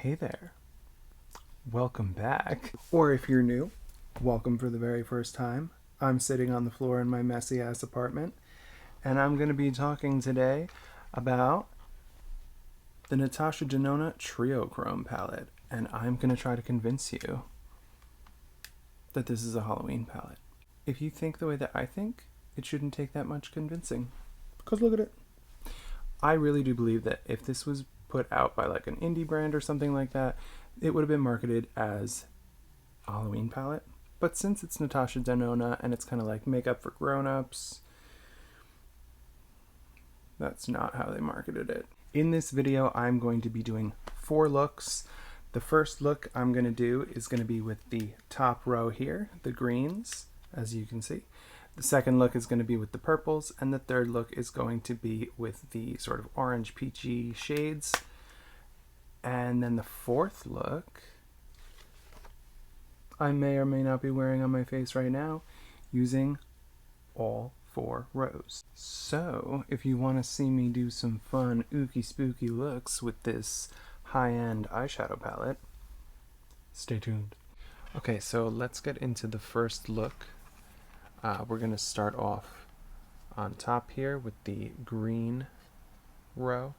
Hey there, welcome back. Or if you're new, welcome for the very first time. I'm sitting on the floor in my messy ass apartment, and I'm going to be talking today about the Natasha Denona Trio Chrome palette, and I'm going to try to convince you that this is a Halloween palette. If you think the way that I think, it shouldn't take that much convincing, because look at it. I really do believe that if this was put out by like an indie brand or something like that, it would have been marketed as a Halloween palette. But since it's Natasha Denona and it's kind of like makeup for grown-ups, that's not how they marketed it. In this video, I'm going to be doing 4 looks. The first look I'm going to do is going to be with the top row here, the greens, as you can see. The second look is going to be with the purples, and the third look is going to be with the sort of orange peachy shades. And then the fourth look, I may or may not be wearing on my face right now, using all 4 rows. So, if you want to see me do some fun ookie spooky looks with this high-end eyeshadow palette, stay tuned. Okay, so let's get into the first look. We're going to start off on top here with the green row,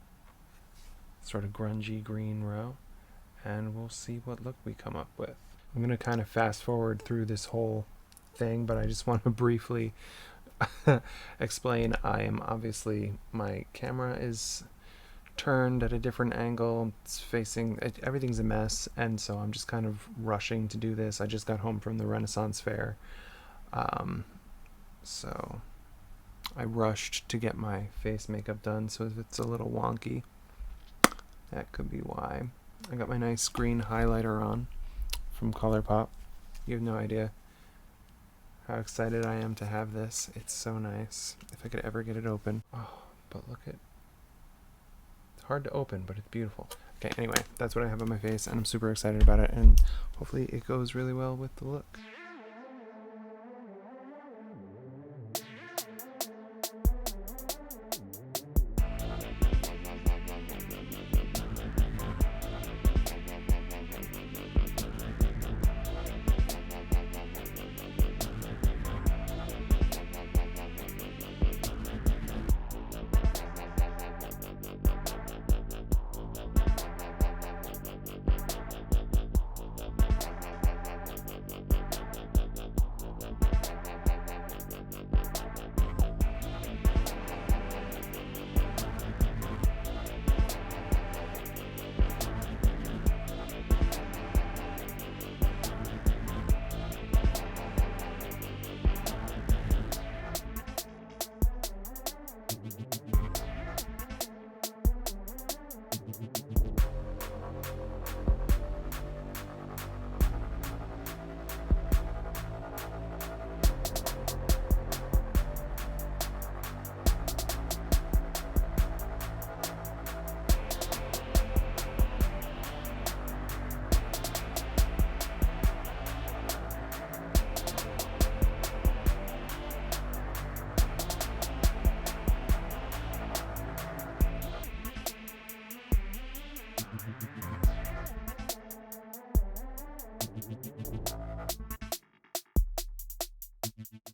sort of grungy green row, and we'll see what look we come up with. I'm going to kind of fast forward through this whole thing, but I just want to briefly explain. My camera is turned at a different angle. It's facing, everything's a mess, and so I'm just kind of rushing to do this. I just got home from the Renaissance Fair. So I rushed to get my face makeup done, so if it's a little wonky, that could be why. I got my nice green highlighter on from ColourPop. You have no idea how excited I am to have this. It's so nice. If I could ever get it open. Oh, but look at, it's hard to open, but it's beautiful. Okay, anyway, that's what I have on my face, and I'm super excited about it, and hopefully it goes really well with the look.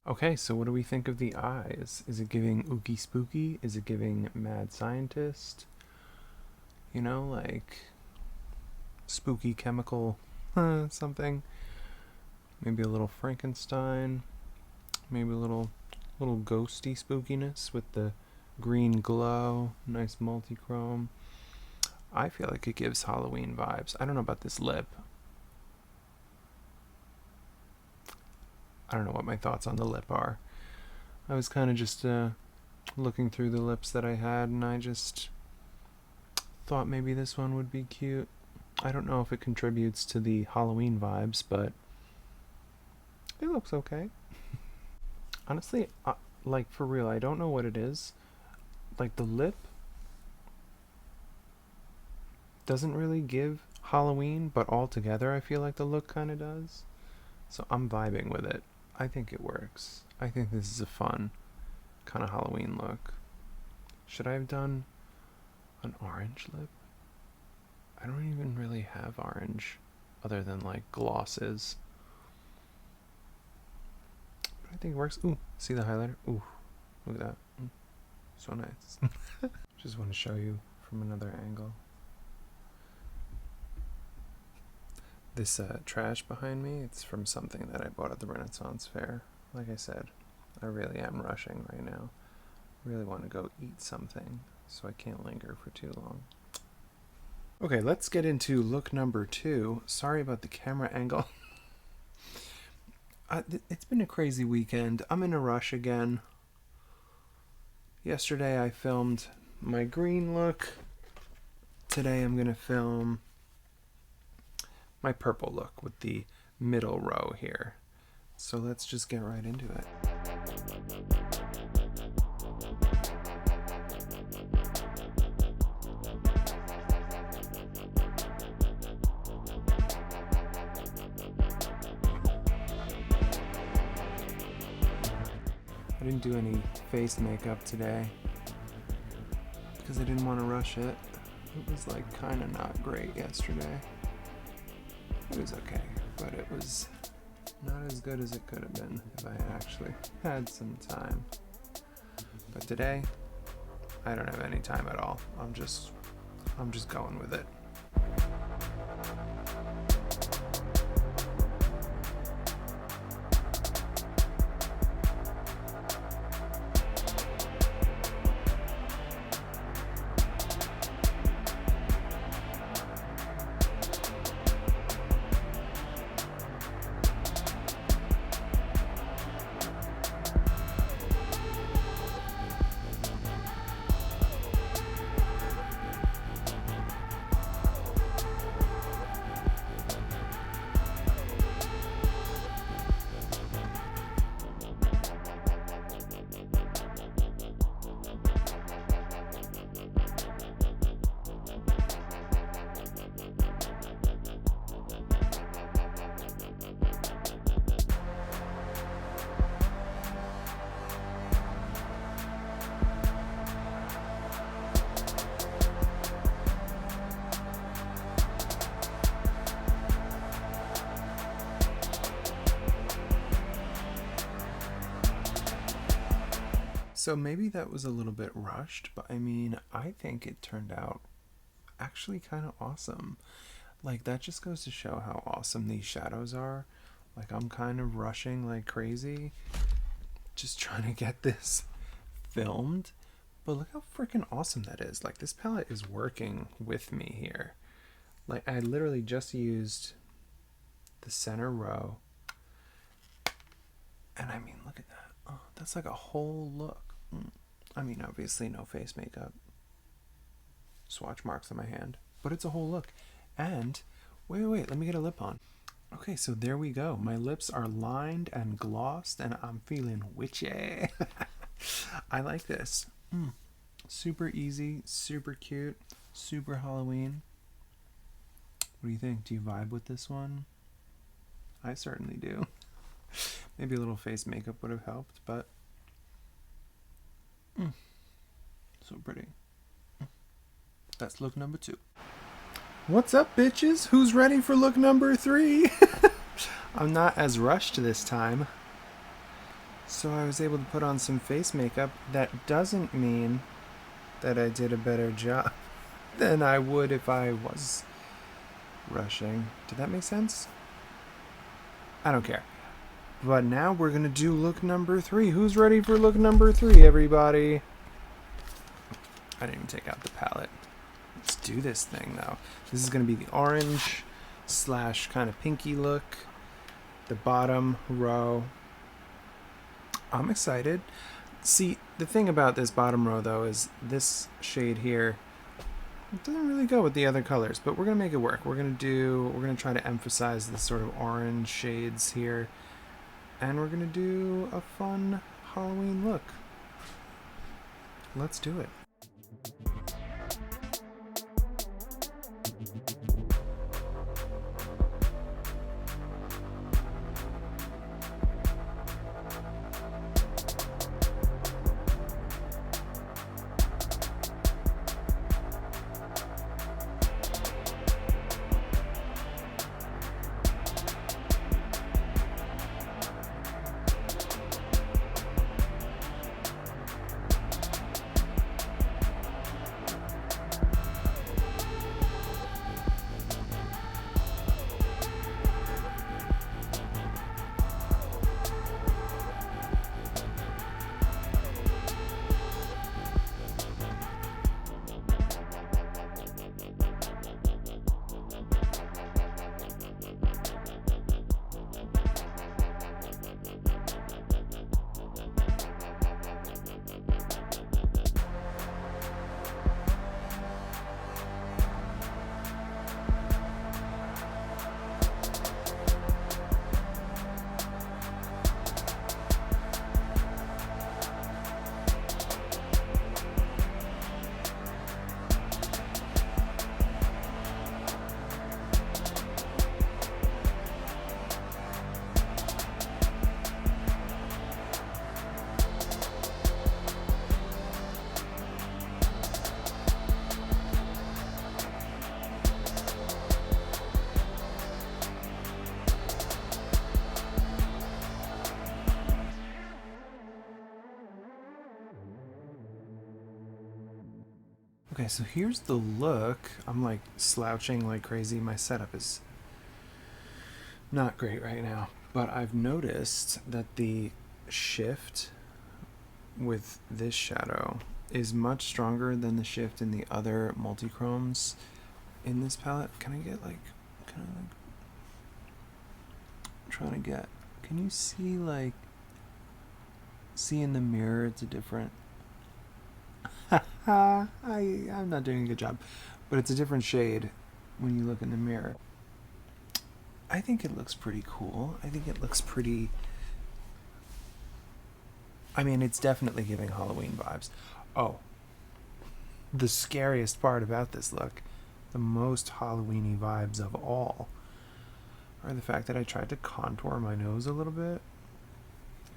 Okay, so what do we think of the eyes? Is it giving ookie spooky? Is it giving mad scientist? You know, like spooky chemical something? Maybe a little Frankenstein? Maybe a little ghosty spookiness with the green glow, nice multi-chrome. I feel like it gives Halloween vibes. I don't know about this lip. I don't know what my thoughts on the lip are. I was kind of just looking through the lips that I had, and I just thought maybe this one would be cute. I don't know if it contributes to the Halloween vibes, but it looks okay. Honestly, like for real, I don't know what it is. Like the lip doesn't really give Halloween, but altogether I feel like the look kind of does. So I'm vibing with it. I think it works. I think this is a fun kind of Halloween look. Should I have done an orange lip? I don't even really really have orange other than like glosses. But I think it works. Ooh, see the highlighter? Ooh, look at that. So nice. Just want to show you from another angle. This trash behind me, it's from something that I bought at the Renaissance Fair. Like I said, I really am rushing right now. I really want to go eat something, so I can't linger for too long. Okay, let's get into look number 2. Sorry about the camera angle. It's been a crazy weekend. I'm in a rush again. Yesterday I filmed my green look. Today I'm going to film my purple look with the middle row here. So let's just get right into it. I didn't do any face makeup today because I didn't want to rush it. It was like kind of not great yesterday. It was okay, but it was not as good as it could have been if I had actually had some time. But today, I don't have any time at all. I'm just going with it. So maybe that was a little bit rushed, but I mean, I think it turned out actually kind of awesome. Like, that just goes to show how awesome these shadows are. Like, I'm kind of rushing like crazy, just trying to get this filmed. But look how freaking awesome that is. Like, this palette is working with me here. Like, I literally just used the center row. And I mean, look at that. Oh, that's like a whole look. I mean, obviously no face makeup. Swatch marks on my hand. But it's a whole look. And, wait, let me get a lip on. Okay, so there we go. My lips are lined and glossed, and I'm feeling witchy. I like this. Super easy, super cute, super Halloween. What do you think? Do you vibe with this one? I certainly do. Maybe a little face makeup would have helped, but so pretty. That's look number 2. What's up, bitches? Who's ready for look number 3? I'm not as rushed this time. So I was able to put on some face makeup. That doesn't mean that I did a better job than I would if I was rushing. Did that make sense? I don't care. But now we're going to do look number 3. Who's ready for look number 3, everybody? I didn't even take out the palette. Let's do this thing, though. This is going to be the orange / kind of pinky look. The bottom row. I'm excited. See, the thing about this bottom row, though, is this shade here, it doesn't really go with the other colors, but we're going to make it work. We're going to try to emphasize the sort of orange shades here. And we're going to do a fun Halloween look. Let's do it. Okay, so here's the look. I'm like slouching like crazy. My setup is not great right now, but I've noticed that the shift with this shadow is much stronger than the shift in the other multi-chromes in this palette. Can I get like, kind of like, I'm trying to get, can you see like, see in the mirror it's a different, I'm not doing a good job, but it's a different shade when you look in the mirror. I think it looks pretty cool. I think it looks pretty, I mean, it's definitely giving Halloween vibes. Oh, the scariest part about this look, the most Halloweeny vibes of all, are the fact that I tried to contour my nose a little bit,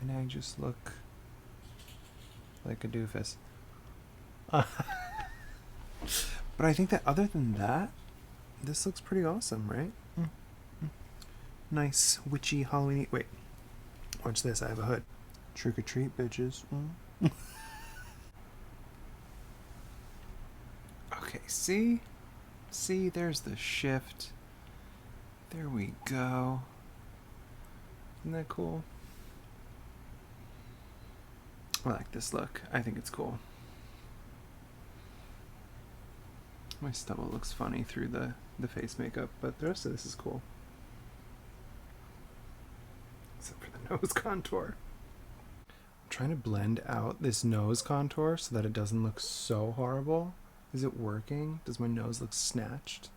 and I just look like a doofus. But I think that other than that, this looks pretty awesome, right? Nice, witchy, Halloweeny. Wait, watch this. I have a hood. Trick or treat, bitches. Okay, see? See, there's the shift. There we go. Isn't that cool? I like this look. I think it's cool. My stubble looks funny through the face makeup, but the rest of this is cool. Except for the nose contour. I'm trying to blend out this nose contour so that it doesn't look so horrible. Is it working? Does my nose look snatched?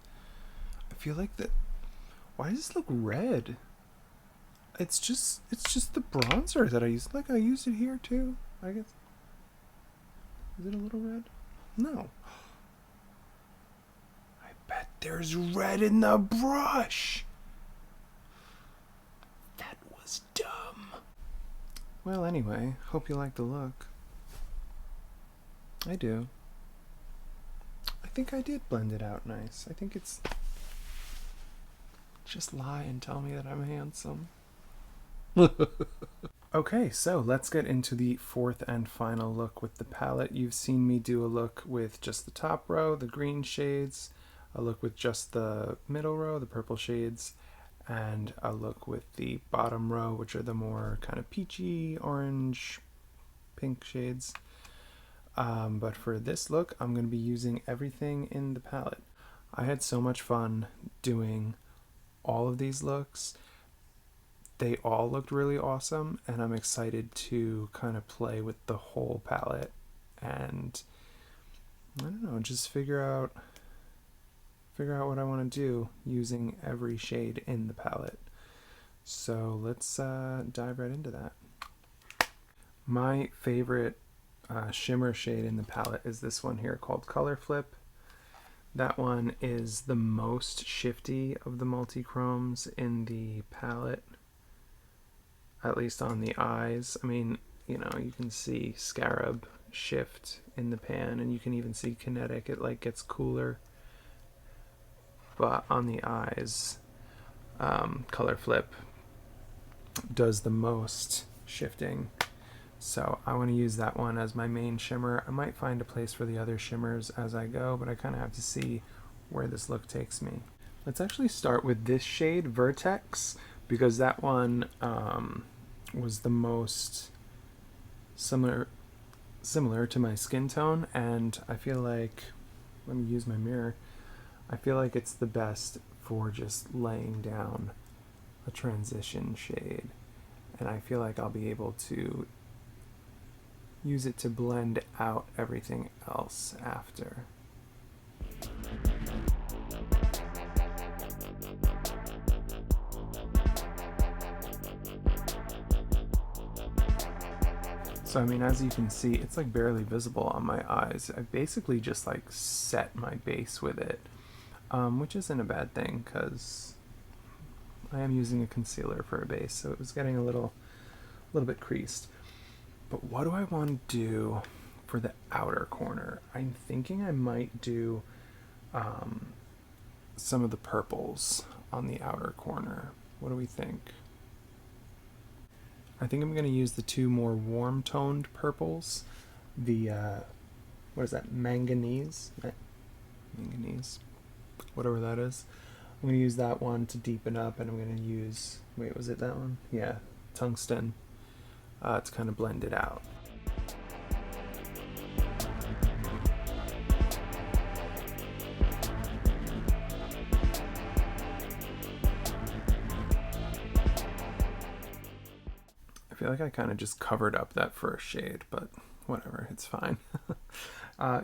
I feel like that. Why does this look red? It's just the bronzer that I used. Like I used it here too, I guess. Is it a little red? No. I bet there's red in the brush. That was dumb. Well, anyway, hope you like the look. I do. I think I did blend it out nice. I think it's... Just lie and tell me that I'm handsome. Okay, so let's get into the fourth and final look with the palette. You've seen me do a look with just the top row, the green shades, a look with just the middle row, the purple shades, and a look with the bottom row, which are the more kind of peachy, orange, pink shades. But for this look, I'm going to be using everything in the palette. I had so much fun doing all of these looks. They all looked really awesome, and I'm excited to kind of play with the whole palette and, I don't know, just figure out what I want to do using every shade in the palette. So let's dive right into that. My favorite shimmer shade in the palette is this one here called Color Flip. That one is the most shifty of the multi-chromes in the palette, at least on the eyes. I mean, you know, you can see Scarab shift in the pan, and you can even see Kinetic. It like gets cooler. But on the eyes, Color Flip does the most shifting. So I want to use that one as my main shimmer. I might find a place for the other shimmers as I go, but I kind of have to see where this look takes me. Let's actually start with this shade, Vertex, because that one was the most similar to my skin tone, and I feel like, let me use my mirror, I feel like it's the best for just laying down a transition shade, and I feel like I'll be able to use it to blend out everything else after. So I mean, as you can see, it's like barely visible on my eyes. I basically just like set my base with it, which isn't a bad thing because I am using a concealer for a base, so it was getting a little bit creased. But what do I want to do for the outer corner? I'm thinking I might do some of the purples on the outer corner. What do we think? I think I'm going to use the two more warm toned purples, the what is that, manganese? Manganese, whatever that is. I'm going to use that one to deepen up, and I'm going to use, wait, was it that one? Yeah, tungsten, to kind of blend it out. I feel like I kind of just covered up that first shade, but whatever, it's fine.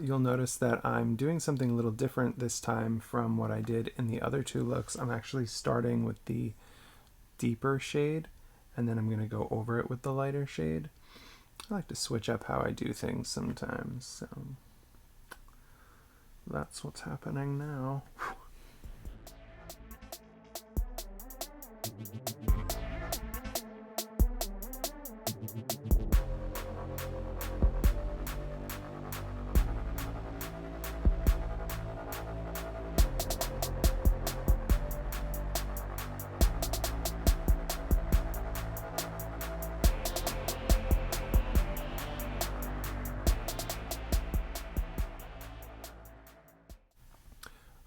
You'll notice that I'm doing something a little different this time from what I did in the other two looks. I'm actually starting with the deeper shade, and then I'm going to go over it with the lighter shade. I like to switch up how I do things sometimes, so that's what's happening now.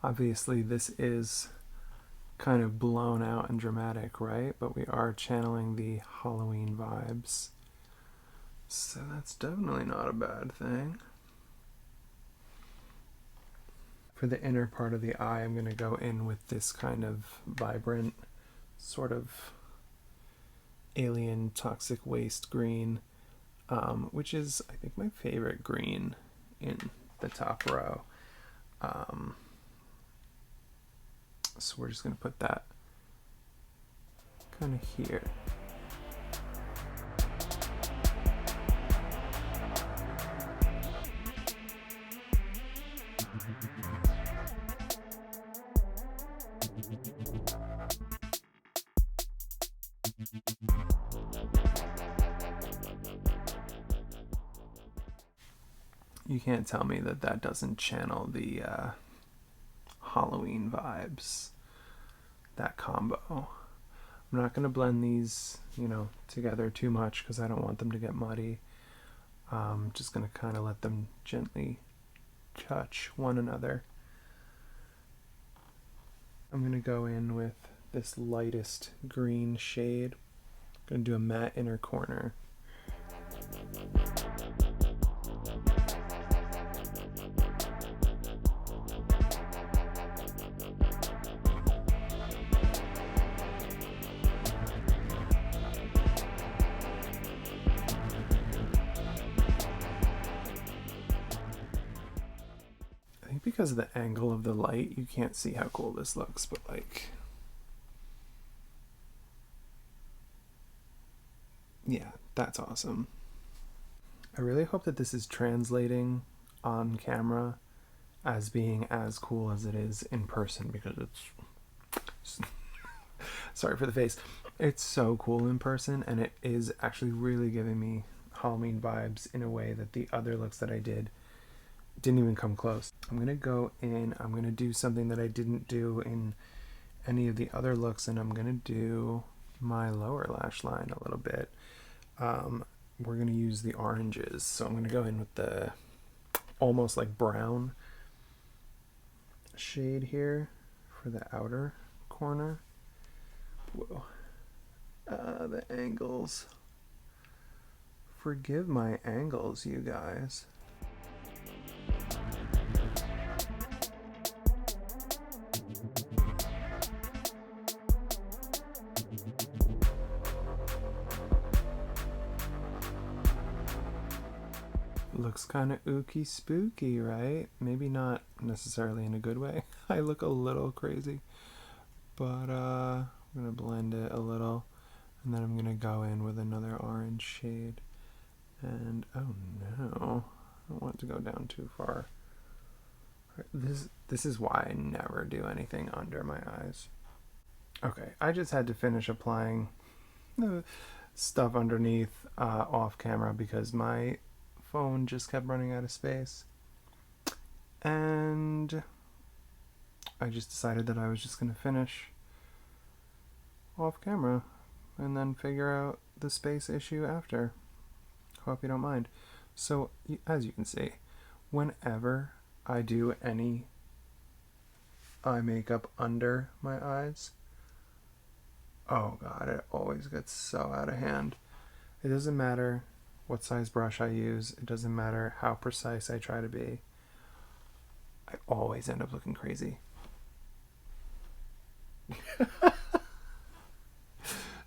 Obviously, this is kind of blown out and dramatic, right? But we are channeling the Halloween vibes. So that's definitely not a bad thing. For the inner part of the eye, I'm going to go in with this kind of vibrant, sort of alien toxic waste green, which is, I think, my favorite green in the top row. So we're just going to put that kind of here. You can't tell me that that doesn't channel the Halloween vibes, that combo. I'm not going to blend these, together too much because I don't want them to get muddy. I'm just going to kind of let them gently touch one another. I'm going to go in with this lightest green shade. I'm going to do a matte inner corner. Because of the angle of the light, you can't see how cool this looks, but yeah, that's awesome. I really hope that this is translating on camera as being as cool as it is in person, because it's sorry for the face, it's so cool in person, and it is actually really giving me Halloween vibes in a way that the other looks that I didn't even come close. I'm going to go in, I'm going to do something that I didn't do in any of the other looks, and I'm going to do my lower lash line a little bit. We're going to use the oranges, so I'm going to go in with the almost like brown shade here for the outer corner. Whoa. The angles. Forgive my angles, you guys. Looks kind of ookie spooky, right? Maybe not necessarily in a good way. I look a little crazy, but I'm gonna blend it a little, and then I'm gonna go in with another orange shade. And oh no, I don't want it to go down too far. This is why I never do anything under my eyes. Okay, I just had to finish applying stuff underneath off camera because my phone just kept running out of space, and I just decided that I was just going to finish off camera and then figure out the space issue after. Hope you don't mind. So as you can see, whenever I do any eye makeup under my eyes, oh god, it always gets so out of hand. It doesn't matter what size brush I use. It doesn't matter how precise I try to be. I always end up looking crazy.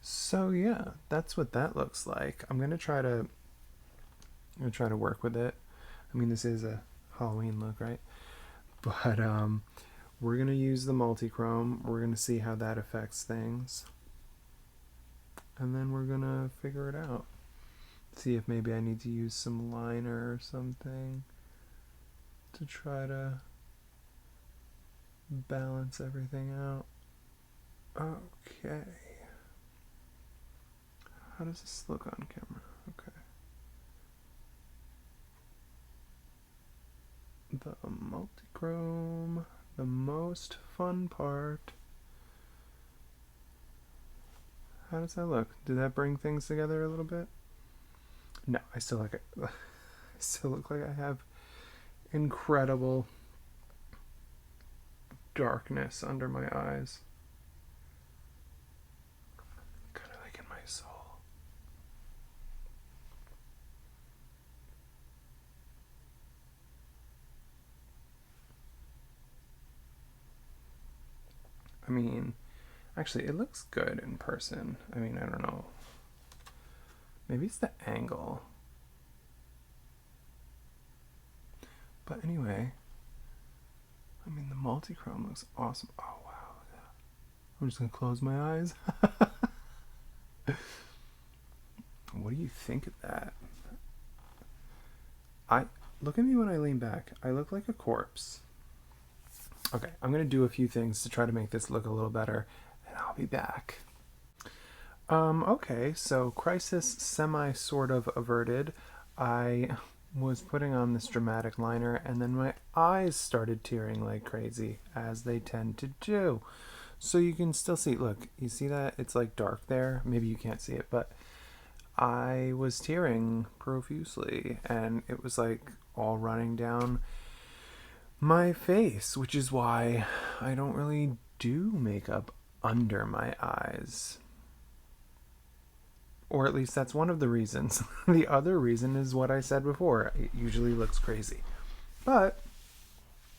So yeah, that's what that looks like. I'm gonna try to work with it. I mean, this is a Halloween look, right? But we're gonna use the multi-chrome. We're gonna see how that affects things, and then we're gonna figure it out. See if maybe I need to use some liner or something to try to balance everything out. Okay. How does this look on camera? Okay. The multi-chrome, the most fun part. How does that look? Did that bring things together a little bit? No, I still look like I have incredible darkness under my eyes. Kind of like in my soul. I mean, actually, it looks good in person. I mean, I don't know. Maybe it's the angle. But anyway, I mean, the multi-chrome looks awesome. Oh, wow. I'm just going to close my eyes. What do you think of that? Look at me when I lean back. I look like a corpse. Okay, I'm going to do a few things to try to make this look a little better, and I'll be back. Okay, so crisis sort of averted. I was putting on this dramatic liner, and then my eyes started tearing like crazy, as they tend to do. So you can still see, look, you see that? It's like dark there. Maybe you can't see it, but I was tearing profusely, and it was like all running down my face, which is why I don't really do makeup under my eyes. Or at least that's one of the reasons. The other reason is what I said before. It usually looks crazy. But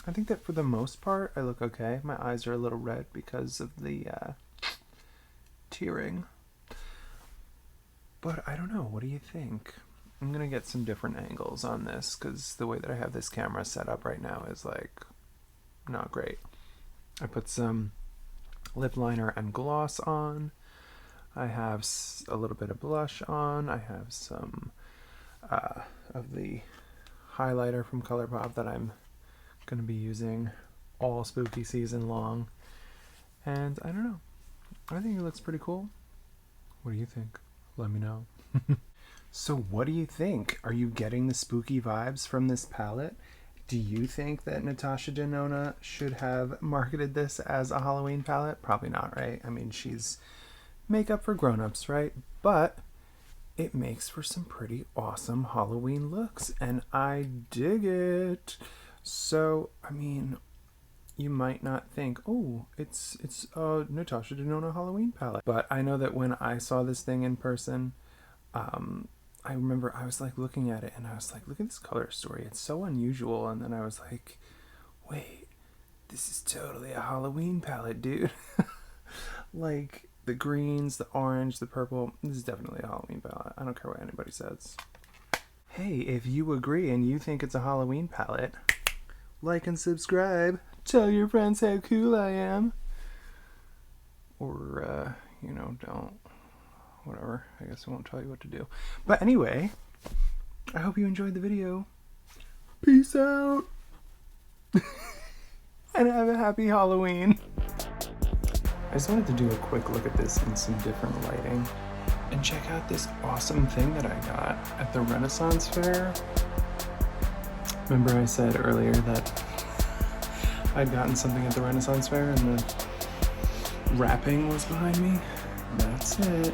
I think that for the most part, I look okay. My eyes are a little red because of the tearing. But I don't know. What do you think? I'm going to get some different angles on this because the way that I have this camera set up right now is like not great. I put some lip liner and gloss on. I have a little bit of blush on. I have some of the highlighter from ColourPop that I'm going to be using all spooky season long. And I don't know. I think it looks pretty cool. What do you think? Let me know. So what do you think? Are you getting the spooky vibes from this palette? Do you think that Natasha Denona should have marketed this as a Halloween palette? Probably not, right? I mean, she's makeup for grown-ups, right? But it makes for some pretty awesome Halloween looks, and I dig it. So, I mean, you might not think, oh, it's a Natasha Denona Halloween palette. But I know that when I saw this thing in person, I remember I was like looking at it and I was like, look at this color story. It's so unusual. And then I was like, wait, this is totally a Halloween palette, dude. Like the greens, the orange, the purple. This is definitely a Halloween palette. I don't care what anybody says. Hey, if you agree and you think it's a Halloween palette, like and subscribe. Tell your friends how cool I am. Or, don't. Whatever. I guess I won't tell you what to do. But anyway, I hope you enjoyed the video. Peace out. And have a happy Halloween. I just wanted to do a quick look at this in some different lighting. And check out this awesome thing that I got at the Renaissance Fair. Remember I said earlier that I'd gotten something at the Renaissance Fair and the wrapping was behind me? That's it.